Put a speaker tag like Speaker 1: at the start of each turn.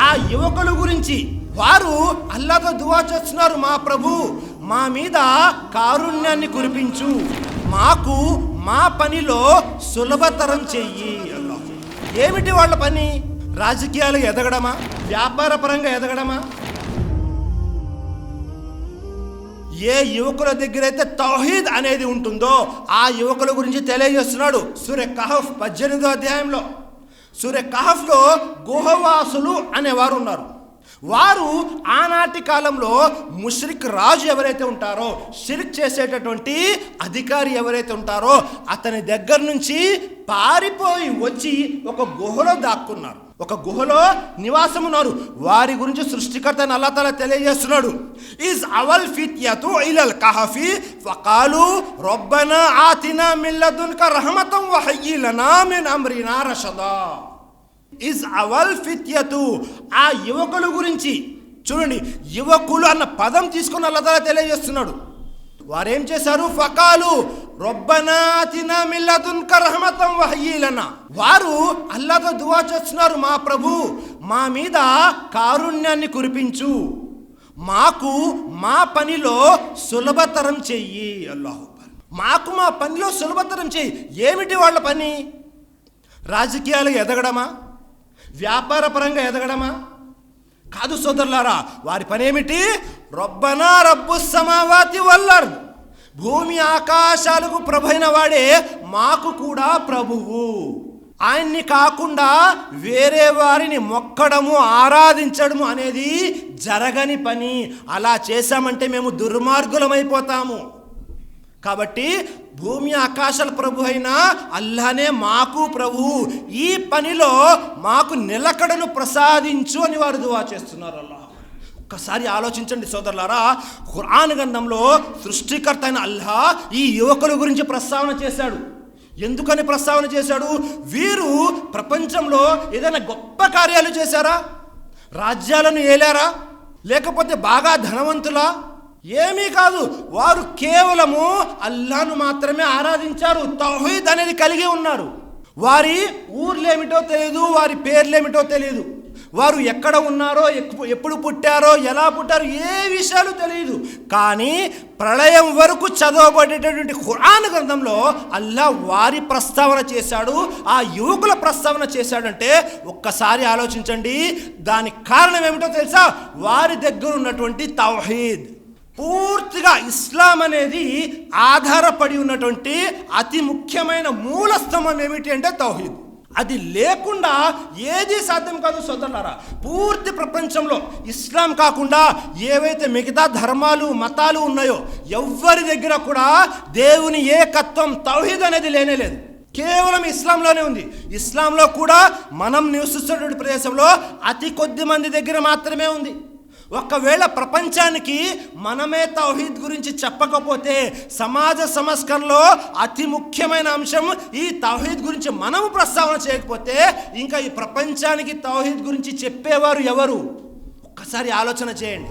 Speaker 1: ఆ యువకుల గురించి వారు అల్లాహ్తో దువా చేస్తున్నారు, మా ప్రభు మా మీద కారుణ్యాన్ని కురిపించు, మాకు మా పనిలో సులభతరం చెయ్యి. అల్లాహ్ ఏమిటి వాళ్ళ పని? రాజకీయాలు ఎదగడమా? వ్యాపార పరంగా ఎదగడమా? ఏ యువకుల దగ్గర అయితే తౌహీద్ అనేది ఉంటుందో ఆ యువకుల గురించి తెలియజేస్తున్నాడు సూరహ్ కహఫ్ 18వ అధ్యాయంలో. సూరహ్ కహఫ్లో గుహవాసులు అనేవారు ఉన్నారు. వారు ఆనాటి కాలంలో ముష్రిక్ రాజు ఎవరైతే ఉంటారో, షిర్క్ చేసేటటువంటి అధికారి ఎవరైతే ఉంటారో అతని దగ్గర నుంచి పారిపోయి వచ్చి ఒక గుహలో దాక్కున్నారు, ఒక గుహలో నివాసం ఉన్నారు. వారి గురించి సృష్టికర్త అల్లాహ్ తఆలా తెలియజేస్తున్నాడు, is Aval ఫిత్యతు ఇలల్ కహఫి ఫకాలు రబ్బనా ఆతినా min లదున్క రహమతం వహయ్యి లనా min అమ్రినా రషదా. Is Aval ఫిత్యతు, ఆ యువకుల గురించి చూడండి, యువకులు అన్న పదం తీసుకుని అల్లాహ్ తఆలా తెలియజేస్తున్నాడు. వారేం చేశారు? ఫకాలు రబ్బనా ఆతినా మిన్ లదున్క రహమతం వహయ్యి లనా. వారు అల్లాహ్తో దువా చేస్తున్నారు, మా ప్రభు మా మీద కారుణ్యాన్ని కురిపించు, మాకు మా పనిలో సులభతరం చెయ్యి. అల్లాహు అక్బర్. మాకు మా పనిలో సులభతరం చెయ్యి. ఏమిటి వాళ్ళ పని? రాజకీయాలు ఎదగడమా? వ్యాపార పరంగా ఎదగడమా? కాదు సోదరులారా, వారి పని ఏమిటి? రబ్బనా రబ్బుస్ సమావాతి వల్ అర్ద్, భూమి ఆకాశాలకు ప్రభు అయిన వాడే మాకు కూడా ప్రభువు. ఆయన్ని కాకుండా వేరే వారిని మొక్కడము ఆరాధించడము అనేది జరగని పని. అలా చేశామంటే మేము దుర్మార్గులమైపోతాము. కాబట్టి భూమి ఆకాశాల ప్రభు అయిన అల్లాహనే మాకు ప్రభు, ఈ పనిలో మాకు నిలకడను ప్రసాదించు అని వారు దువా చేస్తున్నారు. అల్లాహ్ ఒక్కసారి ఆలోచించండి సోదరులారా, ఖురాన్ గ్రంథంలో సృష్టికర్త అయిన అల్లాహ్ ఈ యువకుల గురించి ప్రస్తావన చేశాడు. ఎందుకని ప్రస్తావన చేశాడు? వీరు ప్రపంచంలో ఏదైనా గొప్ప కార్యాలు చేశారా? రాజ్యాలను ఏలారా? లేకపోతే బాగా ధనవంతులా? ఏమీ కాదు. వారు కేవలము అల్లాహ్ను మాత్రమే ఆరాధించారు, తౌహీద్ అనేది కలిగి ఉన్నారు. వారి ఊర్లేమిటో తెలియదు, వారి పేర్లేమిటో తెలియదు, వారు ఎక్కడ ఉన్నారో, ఎప్పుడు పుట్టారో, ఎలా పుట్టారో ఏ విషయాలు తెలియదు. కానీ ప్రళయం వరకు చదవబడేటటువంటి ఖురాన్ గ్రంథంలో అల్లాహ్ వారి ప్రస్తావన చేశాడు, ఆ యువకుల ప్రస్తావన చేశాడంటే ఒక్కసారి ఆలోచించండి. దానికి కారణం ఏమిటో తెలుసా? వారి దగ్గర ఉన్నటువంటి తౌహీద్. పూర్తిగా ఇస్లాం అనేది ఆధారపడి ఉన్నటువంటి అతి ముఖ్యమైన మూల స్తంభం ఏమిటి అంటే తౌహీద్. అది లేకుండా ఏది సాధ్యం కాదు సోదరులారా. పూర్తి ప్రపంచంలో ఇస్లాం కాకుండా ఏవైతే మిగతా ధర్మాలు మతాలు ఉన్నాయో ఎవ్వరి దగ్గర కూడా దేవుని ఏకత్వం తౌహీద్ అనేది లేనేలేదు. కేవలం ఇస్లాంలోనే ఉంది. ఇస్లాంలో కూడా మనం నివసిస్తున్నటువంటి ప్రదేశంలో అతి కొద్ది మంది దగ్గర మాత్రమే ఉంది. ఒకవేళ ప్రపంచానికి మనమే తౌహీద్ గురించి చెప్పకపోతే, సమాజ సంస్కరణలో అతి ముఖ్యమైన అంశం ఈ తౌహీద్ గురించి మనము ప్రస్తావన చేయకపోతే ఇంకా ఈ ప్రపంచానికి తౌహీద్ గురించి చెప్పేవారు ఎవరు? ఒక్కసారి ఆలోచన చేయండి.